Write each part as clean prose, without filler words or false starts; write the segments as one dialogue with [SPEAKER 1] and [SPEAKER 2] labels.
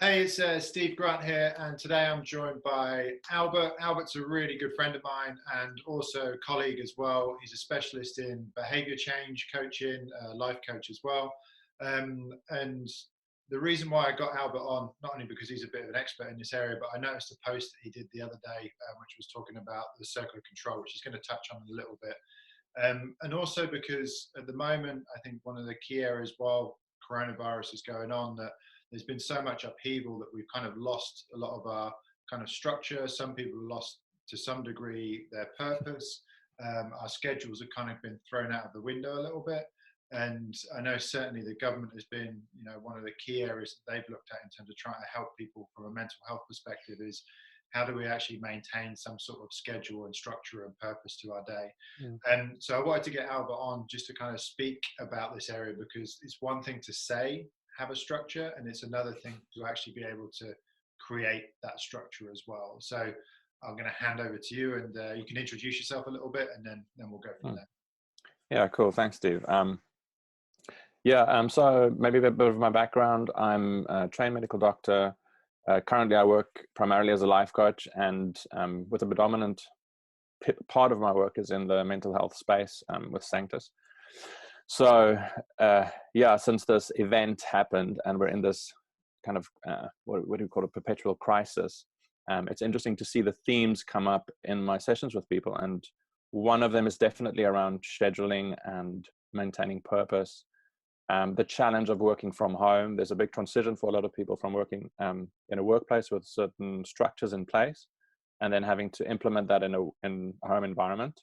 [SPEAKER 1] Hey, it's Steve Grant here, and today I'm joined by Albert. Albert's a really good friend of mine and also a colleague as well. He's a specialist in behavior change coaching, life coach as well. And the reason why I got Albert on, not only because he's a bit of an expert in this area, but I noticed a post that he did the other day, which was talking about the circle of control, which he's going to touch on a little bit. And also because at the moment, I think one of the key areas while coronavirus is going on, that there's been so much upheaval that we've kind of lost a lot of our kind of structure. Some people have lost to some degree their purpose. Our schedules have kind of been thrown out of the window a little bit. And I know certainly the government has been, one of the key areas that they've looked at in terms of trying to help people from a mental health perspective is how do we actually maintain some sort of schedule and structure and purpose to our day.
[SPEAKER 2] Mm.
[SPEAKER 1] And so I wanted to get Albert on just to kind of speak about this area, because it's one thing to say have a structure, and it's another thing to actually be able to create that structure as well. So I'm going to hand over to you, and you can introduce yourself a little bit, and then we'll go from there.
[SPEAKER 2] Yeah, cool. Thanks, Steve. So maybe a bit of my background. I'm a trained medical doctor. Currently, I work primarily as a life coach, and with a predominant part of my work is in the mental health space with Sanctus. So since this event happened and we're in this kind of what do you call it, perpetual crisis, it's interesting to see the themes come up in my sessions with people, and one of them is definitely around scheduling and maintaining purpose. The challenge of working from home. There's a big transition for a lot of people from working in a workplace with certain structures in place, and then having to implement that in a home environment.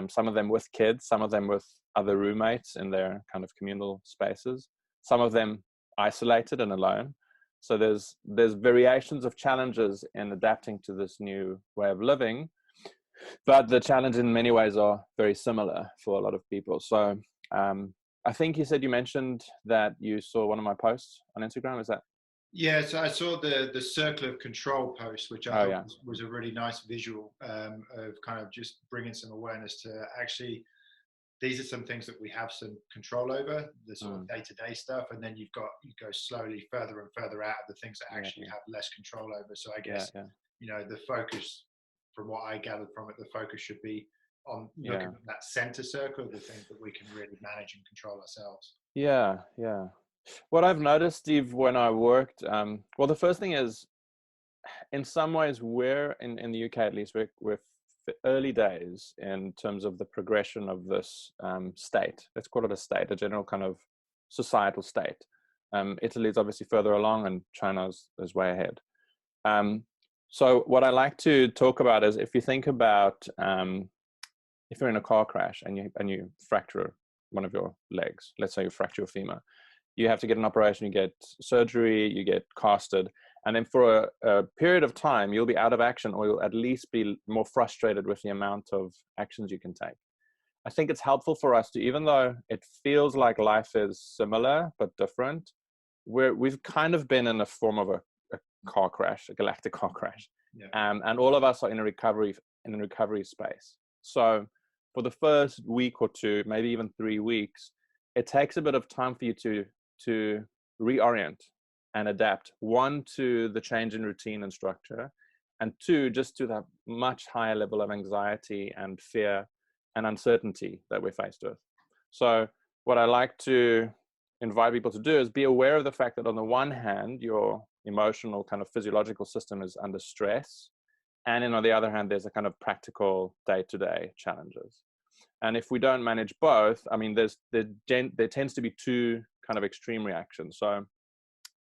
[SPEAKER 2] Some of them with kids, some of them with other roommates in their kind of communal spaces, some of them isolated and alone. So there's variations of challenges in adapting to this new way of living, but the challenge in many ways are very similar for a lot of people. So I think you mentioned that you saw one of my posts on Instagram. Is that?
[SPEAKER 1] Yeah, so I saw the circle of control post, which I thought
[SPEAKER 2] Yeah.
[SPEAKER 1] was a really nice visual of kind of just bringing some awareness to actually, these are some things that we have some control over, the sort of day-to-day stuff, and then you go slowly further and further out of the things that actually have less control over. So I guess the focus, from what I gathered from it, the focus should be on looking at that center circle of the things that we can really manage and control ourselves.
[SPEAKER 2] Yeah. What I've noticed, Steve, when I worked, well, the first thing is, in some ways, we're in the UK, at least, we're early days in terms of the progression of this state. Let's call it a state, a general kind of societal state. Italy is obviously further along, and China is way ahead. So what I like to talk about is, if you think about if you're in a car crash and you fracture one of your legs, let's say you fracture your femur, you have to get an operation, you get surgery, you get casted, and then for a period of time, you'll be out of action, or you'll at least be more frustrated with the amount of actions you can take. I think it's helpful for us to, even though it feels like life is similar but different, we've kind of been in a form of a car crash, a galactic car crash.
[SPEAKER 1] Yeah.
[SPEAKER 2] And all of us are in a recovery space. So for the first week or two, maybe even 3 weeks, it takes a bit of time for you to reorient and adapt, one, to the change in routine and structure, and two, just to that much higher level of anxiety and fear and uncertainty that we're faced with. So what I like to invite people to do is be aware of the fact that, on the one hand, your emotional kind of physiological system is under stress, and then on the other hand, there's a kind of practical day-to-day challenges. And if we don't manage both, I mean, there tends to be two kind of extreme reactions. So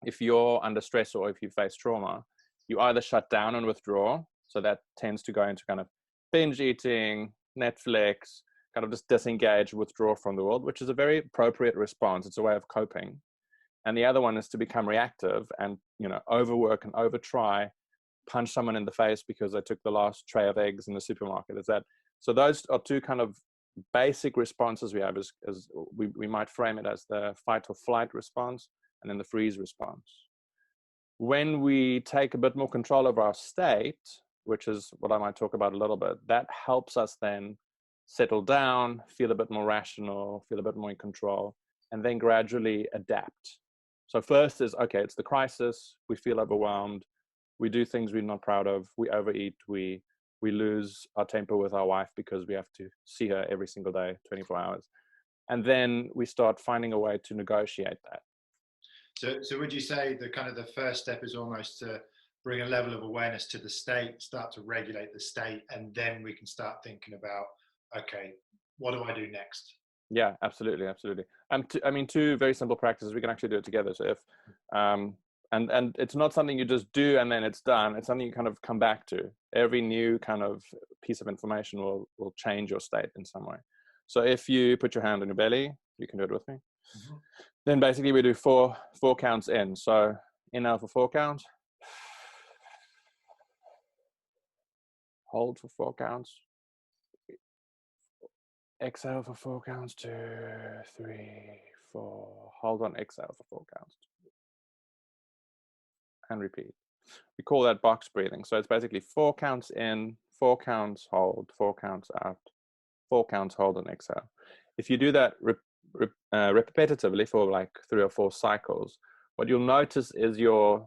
[SPEAKER 2] if you're under stress or if you face trauma, you either shut down and withdraw. So that tends to go into kind of binge eating, Netflix, kind of just disengage, withdraw from the world, which is a very appropriate response. It's a way of coping. And the other one is to become reactive and, overwork and overtry, punch someone in the face because they took the last tray of eggs in the supermarket. So those are two kind of basic responses we have. As we might frame it as the fight or flight response, and then the freeze response. When we take a bit more control of our state, which is what I might talk about a little bit, that helps us then settle down, feel a bit more rational, feel a bit more in control, and then gradually adapt. So first is, okay, it's the crisis. We feel overwhelmed. We do things we're not proud of. We overeat. We lose our temper with our wife because we have to see her every single day, 24 hours. And then we start finding a way to negotiate that.
[SPEAKER 1] So would you say the kind of the first step is almost to bring a level of awareness to the state, start to regulate the state, and then we can start thinking about, okay, what do I do next?
[SPEAKER 2] Yeah, absolutely, absolutely. I mean, two very simple practices. We can actually do it together. So if, and it's not something you just do and then it's done. It's something you kind of come back to. Every new kind of piece of information will change your state in some way. So if you put your hand on your belly, you can do it with me. Mm-hmm. Then basically we do four counts in. So inhale for 4 counts. Hold for 4 counts. Exhale for 4 counts. 2, 3, 4. Hold on, exhale for 4 counts. And repeat. We call that box breathing. So it's basically 4 counts in, 4 counts hold, 4 counts out, 4 counts hold and exhale. If you do that repetitively for like 3 or 4 cycles, what you'll notice is your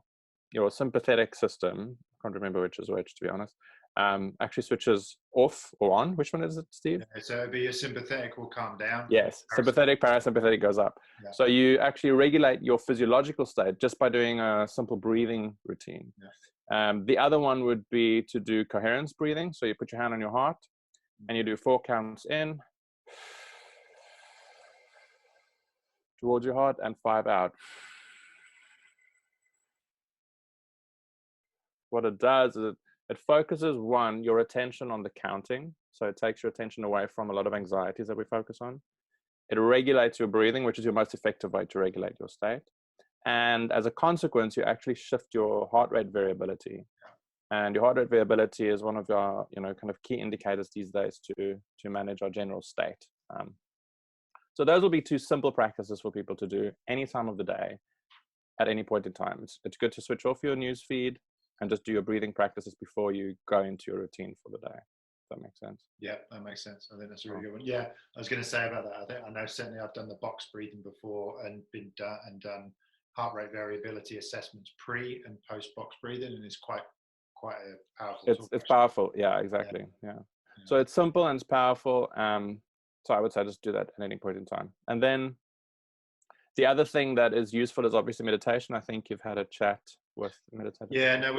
[SPEAKER 2] sympathetic system, I can't remember which is which to be honest, actually switches off or on. Which one is it, Steve?
[SPEAKER 1] Yeah, so it'd be your sympathetic will calm down.
[SPEAKER 2] Yes, sympathetic, parasympathetic goes up. Yeah. So you actually regulate your physiological state just by doing a simple breathing routine. Yeah. The other one would be to do coherence breathing. So you put your hand on your heart and you do 4 counts in towards your heart and 5 out. What it does is it focuses, one, your attention on the counting. So it takes your attention away from a lot of anxieties that we focus on. It regulates your breathing, which is your most effective way to regulate your state. And as a consequence, you actually shift your heart rate variability. And your heart rate variability is one of our, kind of key indicators these days to manage our general state. So those will be 2 simple practices for people to do any time of the day, at any point in time. It's good to switch off your news feed and just do your breathing practices before you go into your routine for the day. If that makes sense.
[SPEAKER 1] Yeah, that makes sense. I think that's a really good one. Yeah, I was going to say about that. I know certainly I've done the box breathing before and done heart rate variability assessments pre and post box breathing, and it's quite a powerful.
[SPEAKER 2] It's powerful. Yeah, exactly. Yeah. So it's simple and it's powerful. So I would say just do that at any point in time. And then the other thing that is useful is obviously meditation. I think you've had a chat with meditators.
[SPEAKER 1] Yeah, no,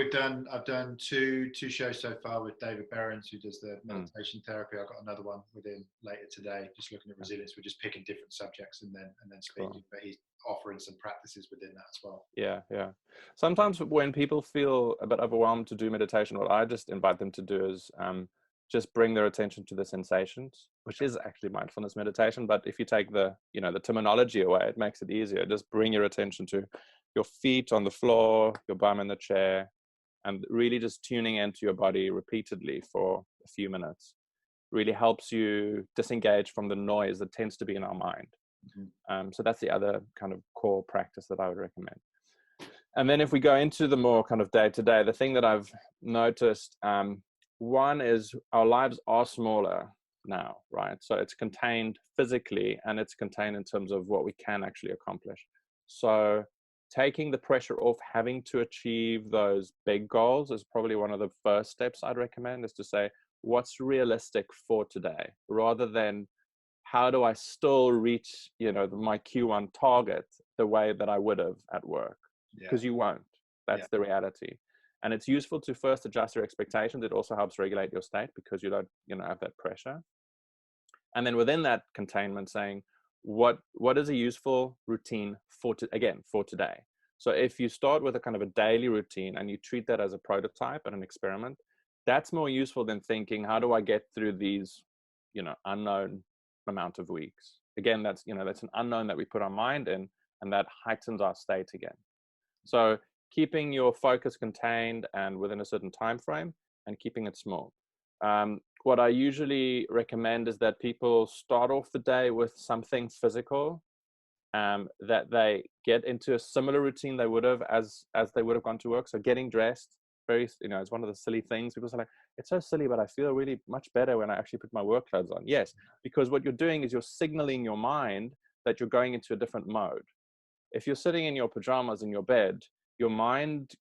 [SPEAKER 1] I've done two shows so far with David Behrens, who does the meditation therapy. I've got another one with him later today, just looking at resilience. We're just picking different subjects and then speaking, cool. But he's offering some practices within that as well.
[SPEAKER 2] Yeah. Sometimes when people feel a bit overwhelmed to do meditation, what I just invite them to do is just bring their attention to the sensations, which is actually mindfulness meditation. But if you take the terminology away, it makes it easier. Just bring your attention to your feet on the floor, your bum in the chair, and really just tuning into your body repeatedly for a few minutes really helps you disengage from the noise that tends to be in our mind. Mm-hmm. So that's the other kind of core practice that I would recommend. And then if we go into the more kind of day-to-day, the thing that I've noticed, one is our lives are smaller now, right? So it's contained physically and it's contained in terms of what we can actually accomplish. So taking the pressure off having to achieve those big goals is probably one of the first steps I'd recommend, is to say, what's realistic for today, rather than how do I still reach, my Q1 target the way that I would have at work? Because you won't. That's the reality. And it's useful to first adjust your expectations. It also helps regulate your state because you don't, have that pressure. And then within that containment, saying, what is a useful routine for today? So if you start with a kind of a daily routine and you treat that as a prototype and an experiment, that's more useful than thinking, how do I get through these, unknown amount of weeks? Again, that's an unknown that we put our mind in, and that heightens our state again. So keeping your focus contained and within a certain time frame and keeping it small. What I usually recommend is that people start off the day with something physical, that they get into a similar routine they would have as they would have gone to work. So getting dressed, it's one of the silly things. People say, like, it's so silly, but I feel really much better when I actually put my work clothes on. Yes, because what you're doing is you're signaling your mind that you're going into a different mode. if you're sitting in your pajamas in your bed, your mind,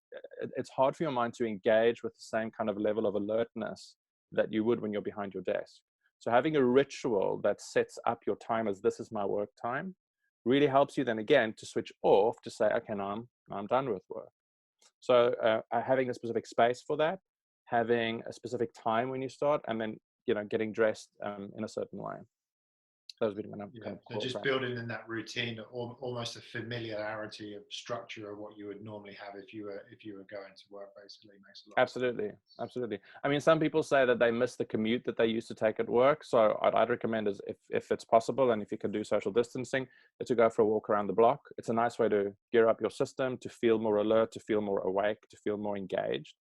[SPEAKER 2] it's hard for your mind to engage with the same kind of level of alertness that you would when you're behind your desk. So having a ritual that sets up your time as this is my work time really helps you then again to switch off, to say, okay, now I'm done with work. So having a specific space for that, having a specific time when you start, and then, getting dressed in a certain way. Those would be kind of
[SPEAKER 1] So
[SPEAKER 2] core
[SPEAKER 1] just
[SPEAKER 2] practice.
[SPEAKER 1] building in that routine, almost a familiarity of structure of what you would normally have if you were going to work, basically makes a lot of sense.
[SPEAKER 2] Absolutely. I mean, some people say that they miss the commute that they used to take at work. So I'd recommend is if it's possible, and if you can do social distancing, to go for a walk around the block. It's a nice way to gear up your system, to feel more alert, to feel more awake, to feel more engaged.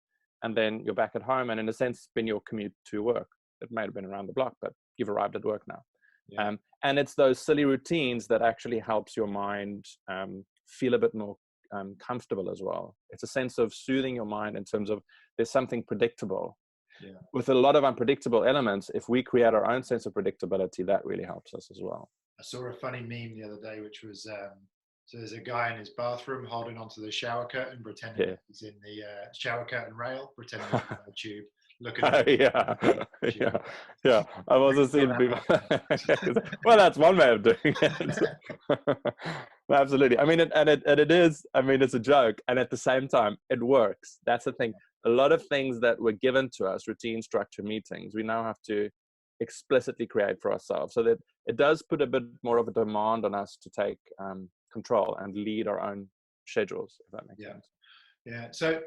[SPEAKER 2] And then you're back at home, and in a sense, it's been your commute to work. It may have been around the block, but you've arrived at work now.
[SPEAKER 1] Yeah.
[SPEAKER 2] And it's those silly routines that actually helps your mind feel a bit more comfortable as well. It's a sense of soothing your mind in terms of there's something predictable.
[SPEAKER 1] Yeah.
[SPEAKER 2] With a lot of unpredictable elements, if we create our own sense of predictability, that really helps us as well.
[SPEAKER 1] I saw a funny meme the other day, which was so there's a guy in his bathroom holding onto the shower curtain, pretending he's in the shower curtain rail, pretending he's on the tube, looking at
[SPEAKER 2] yeah. I've also seen people. Well, that's one way of doing it. Absolutely. I mean, it is. I mean, it's a joke, and at the same time, it works. That's the thing. A lot of things that were given to us, routine, structure, meetings, we now have to explicitly create for ourselves, so that it does put a bit more of a demand on us to take control and lead our own schedules, if that makes sense.
[SPEAKER 1] Yeah. So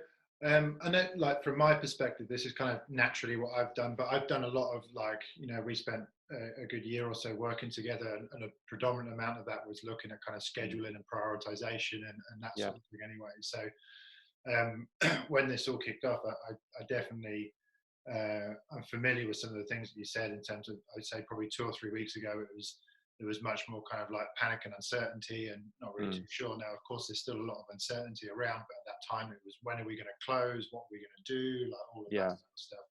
[SPEAKER 1] I know, like, from my perspective, this is kind of naturally what I've done, but I've done a lot of, like, we spent a good year or so working together, and a predominant amount of that was looking at kind of scheduling and prioritization and that sort of thing anyway. So when this all kicked off, I definitely, I'm familiar with some of the things that you said in terms of, I'd say probably 2 or 3 weeks ago, there was much more kind of like panic and uncertainty and not really too sure. Now, of course, there's still a lot of uncertainty around, but at that time it was, when are we going to close? What are we going to do? Like all of that sort of stuff.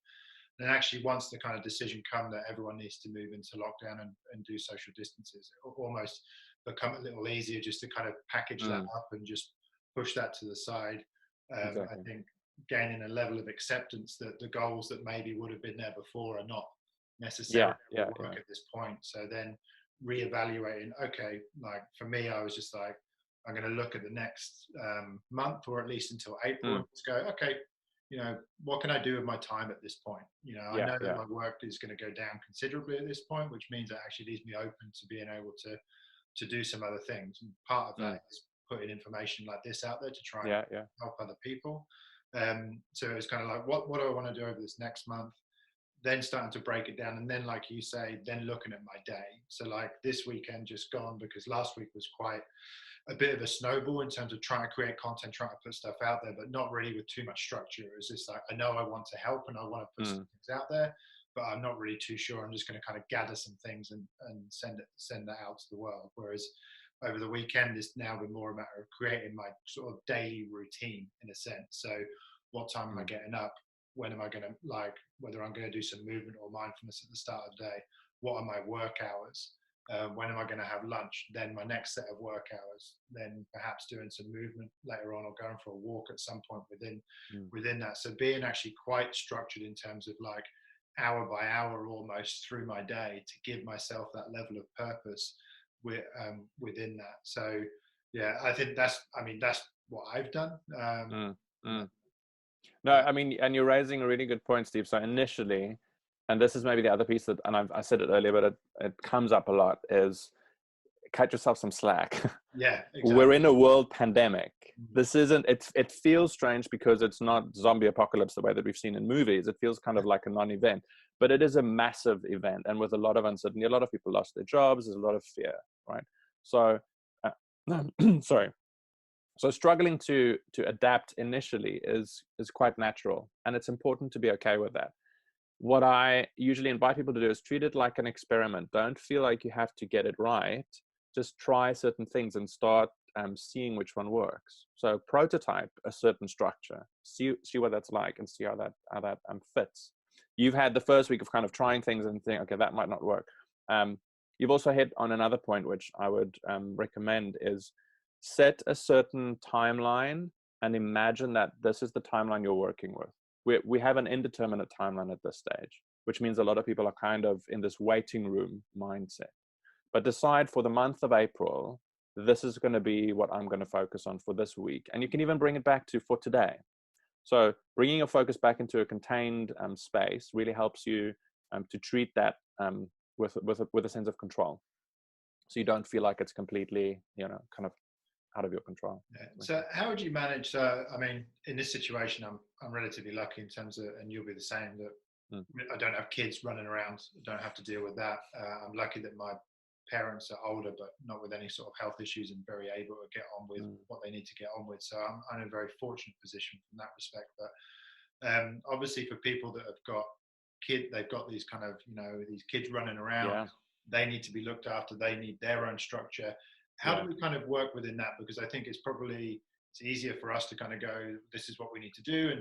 [SPEAKER 1] And actually, once the kind of decision come that everyone needs to move into lockdown and do social distances, it almost become a little easier just to kind of package that up and just push that to the side. I think gaining a level of acceptance that the goals that maybe would have been there before are not necessarily work at this point. So then reevaluating, okay, like for me, I was just like, I'm going to look at the next month, or at least until April, and just go, okay, what can I do with my time at this point? I know that my work is going to go down considerably at this point, which means it actually leaves me open to being able to do some other things. And part of that is putting information like this out there to try and help other people. So it's kind of like, what do I want to do over this next month? Then starting to break it down, and then, like you say, then looking at my day. So like this weekend just gone, because last week was quite a bit of a snowball in terms of trying to create content, trying to put stuff out there, but not really with too much structure. It was just like, I know I want to help and I want to put some things out there, but I'm not really too sure. I'm just going to kind of gather some things and send that out to the world. Whereas over the weekend, it's now been more a matter of creating my sort of daily routine in a sense. So what time am I getting up? When am I going to, like, whether I'm going to do some movement or mindfulness at the start of the day? What are my work hours? When am I going to have lunch? Then my next set of work hours. Then perhaps doing some movement later on, or going for a walk at some point within that. So being actually quite structured in terms of like hour by hour almost through my day to give myself that level of purpose within that. So yeah, I think that's what I've done.
[SPEAKER 2] No, I mean, and you're raising a really good point, Steve. So initially, and this is maybe the other piece that, and I said it earlier, but it comes up a lot, is cut yourself some slack.
[SPEAKER 1] Yeah, exactly.
[SPEAKER 2] We're in a world pandemic. This isn't, it feels strange because it's not zombie apocalypse the way that we've seen in movies. It feels kind of like a non-event, but it is a massive event. And with a lot of uncertainty, a lot of people lost their jobs. There's a lot of fear, right? So, sorry. So struggling to adapt initially is quite natural, and it's important to be okay with that. What I usually invite people to do is treat it like an experiment. Don't feel like you have to get it right. Just try certain things and start seeing which one works. So prototype a certain structure, see what that's like, and see how that fits. You've had the first week of kind of trying things and think, okay, that might not work. You've also hit on another point, which I would recommend, is set a certain timeline and imagine that this is the timeline you're working with. We have an indeterminate timeline at this stage, which means a lot of people are kind of in this waiting room mindset. But decide for the month of April, this is going to be what I'm going to focus on for this week. And you can even bring it back to for today. So bringing your focus back into a contained space really helps you to treat that with a sense of control. So you don't feel like it's completely, kind of out of your control.
[SPEAKER 1] Yeah. So how would you manage? I mean, in this situation, I'm relatively lucky in terms of, and you'll be the same, that I don't have kids running around. I don't have to deal with that. I'm lucky that my parents are older, but not with any sort of health issues and very able to get on with what they need to get on with. So I'm in a very fortunate position from that respect. But obviously for people that have got they've got these kind of, these kids running around.
[SPEAKER 2] Yeah.
[SPEAKER 1] They need to be looked after. They need their own structure. How do we kind of work within that? Because I think it's easier for us to kind of go, this is what we need to do, and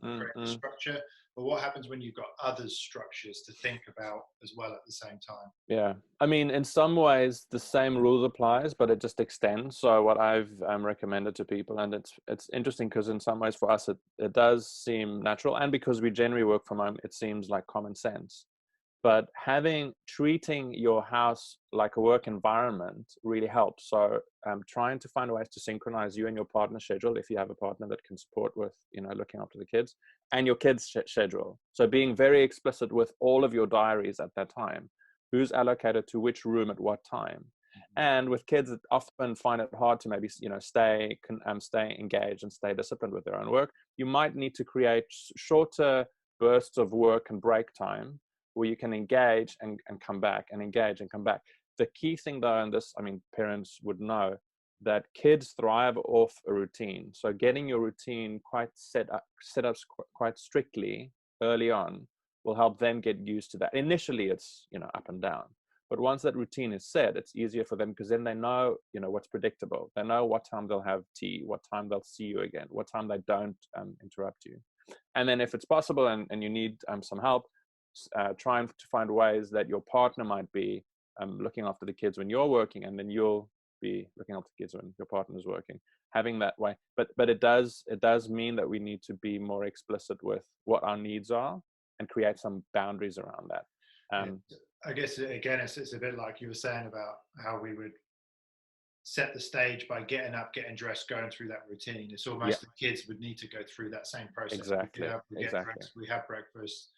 [SPEAKER 1] create the structure. But what happens when you've got others' structures to think about as well at the same time?
[SPEAKER 2] Yeah, I mean, in some ways, the same rules applies, but it just extends. So what I've recommended to people, and it's interesting because in some ways for us, it does seem natural, and because we generally work from home, it seems like common sense. But treating your house like a work environment really helps. So trying to find ways to synchronize you and your partner's schedule, if you have a partner that can support with, looking after the kids, and your kids' schedule. So being very explicit with all of your diaries at that time, who's allocated to which room at what time. And with kids that often find it hard to maybe, stay engaged and stay disciplined with their own work, you might need to create shorter bursts of work and break time where you can engage and come back and engage and come back. The key thing though, and this, I mean, parents would know, that kids thrive off a routine. So getting your routine set up quite strictly early on will help them get used to that. Initially it's, up and down. But once that routine is set, it's easier for them because then they know, what's predictable. They know what time they'll have tea, what time they'll see you again, what time they don't interrupt you. And then if it's possible and you need some help, trying to find ways that your partner might be looking after the kids when you're working, and then you'll be looking after the kids when your partner is working. Having that way, but it does mean that we need to be more explicit with what our needs are and create some boundaries around that.
[SPEAKER 1] I guess again, it's a bit like you were saying about how we would set the stage by getting up, getting dressed, going through that routine. It's almost the kids would need to go through that same process.
[SPEAKER 2] Exactly.
[SPEAKER 1] We get up, we get dressed, we have breakfast,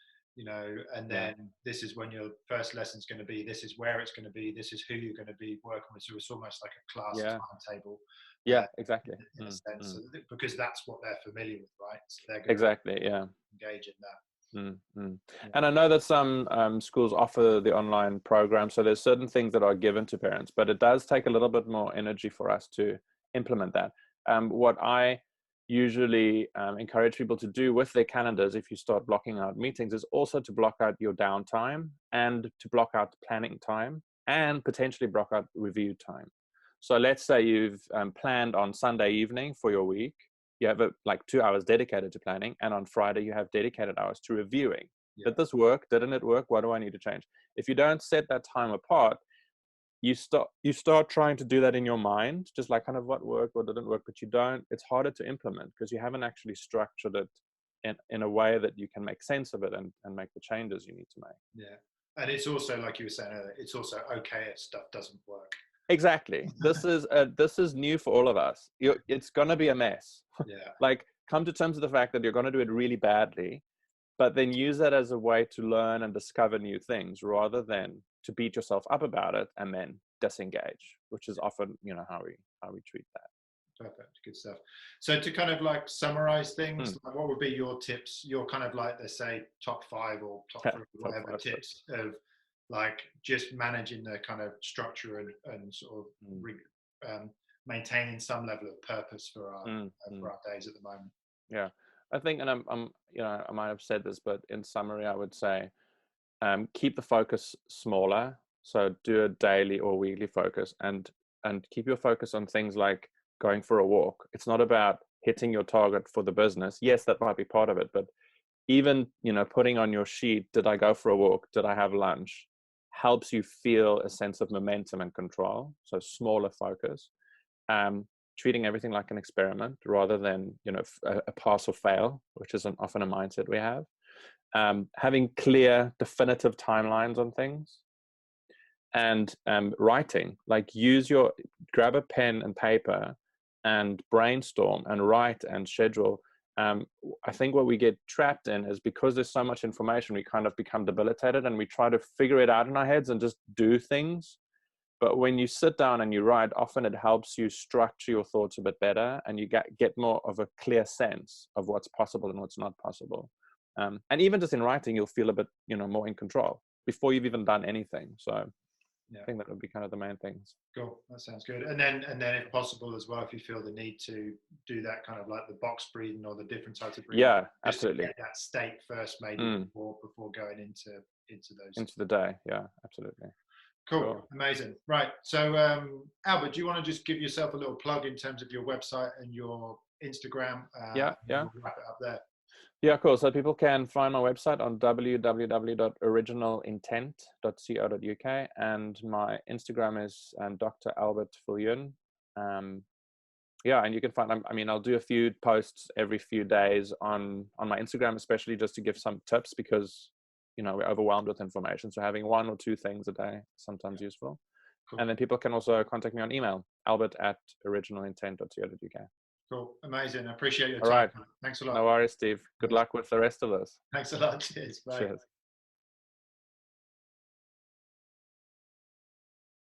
[SPEAKER 1] and then this is when your first lesson's going to be, this is where it's going to be, this is who you're going to be working with. So it's almost like a class timetable.
[SPEAKER 2] Yeah, exactly.
[SPEAKER 1] In a sense, so because that's what they're familiar with, right? So they're going
[SPEAKER 2] to
[SPEAKER 1] engage in that.
[SPEAKER 2] And I know that some schools offer the online program, so there's certain things that are given to parents, but it does take a little bit more energy for us to implement that. What I usually encourage people to do with their calendars, if you start blocking out meetings, is also to block out your downtime and to block out planning time and potentially block out review time. So let's say you've planned on Sunday evening for your week. You have like 2 hours dedicated to planning, and on Friday you have dedicated hours to reviewing. Did this work? Didn't it work? What do I need to change? If you don't set that time apart, you start trying to do that in your mind, just like kind of what worked, what didn't work, but you don't. It's harder to implement because you haven't actually structured it in a way that you can make sense of it and make the changes you need to make.
[SPEAKER 1] Yeah, and it's also, like you were saying earlier, it's also okay if stuff doesn't work.
[SPEAKER 2] Exactly. This is new for all of us. It's gonna be a mess.
[SPEAKER 1] Yeah.
[SPEAKER 2] Like, come to terms with the fact that you're gonna do it really badly, but then use that as a way to learn and discover new things rather than to beat yourself up about it and then disengage, which is often, how we treat that.
[SPEAKER 1] Perfect. Good stuff. So to kind of like summarize things, like what would be your tips? Your kind of like, let's say top 5 or top 3, whatever tips of like just managing the kind of structure and sort of maintaining some level of purpose for our days at the moment.
[SPEAKER 2] Yeah, I think, and I might have said this, but in summary, I would say keep the focus smaller. So do a daily or weekly focus, and keep your focus on things like going for a walk. It's not about hitting your target for the business. Yes, that might be part of it, but even putting on your sheet, did I go for a walk? Did I have lunch? Helps you feel a sense of momentum and control. So smaller focus. treating everything like an experiment rather than, you know, a pass or fail, which is often a mindset we have. Having clear, definitive timelines on things, and writing, like grab a pen and paper and brainstorm and write and schedule. I think what we get trapped in is because there's so much information, we kind of become debilitated and we try to figure it out in our heads and just do things. But when you sit down and you write, often it helps you structure your thoughts a bit better, and you get more of a clear sense of what's possible and what's not possible. And even just in writing, you'll feel a bit, you know, more in control before you've even done anything. So
[SPEAKER 1] Yeah.
[SPEAKER 2] I think that would be kind of the main things.
[SPEAKER 1] Cool. That sounds good. And then if possible as well, if you feel the need to do that kind of like the box breathing or the different types of breathing,
[SPEAKER 2] Yeah,
[SPEAKER 1] just
[SPEAKER 2] absolutely.
[SPEAKER 1] to get that state first, maybe before going into those.
[SPEAKER 2] Into the day. Yeah, absolutely.
[SPEAKER 1] Cool.
[SPEAKER 2] Sure.
[SPEAKER 1] Amazing. Right. So, Albert, do you want to just give yourself a little plug in terms of your website and your Instagram?
[SPEAKER 2] Yeah.
[SPEAKER 1] We'll wrap it up there.
[SPEAKER 2] Yeah, cool. So people can find my website on www.originalintent.co.uk, and my Instagram is Dr. Albert Viljoen. Yeah, and you can find, I mean, I'll do a few posts every few days on my Instagram, especially just to give some tips, because, you know, we're overwhelmed with information. So having 1 or 2 things a day is sometimes useful. Cool. And then people can also contact me on email, albert@originalintent.co.uk.
[SPEAKER 1] Cool. Amazing. I appreciate your time.
[SPEAKER 2] All right.
[SPEAKER 1] Thanks a lot.
[SPEAKER 2] No worries, Steve. Good luck with the rest of this.
[SPEAKER 1] Thanks a lot. Cheers. Bye.
[SPEAKER 2] Cheers.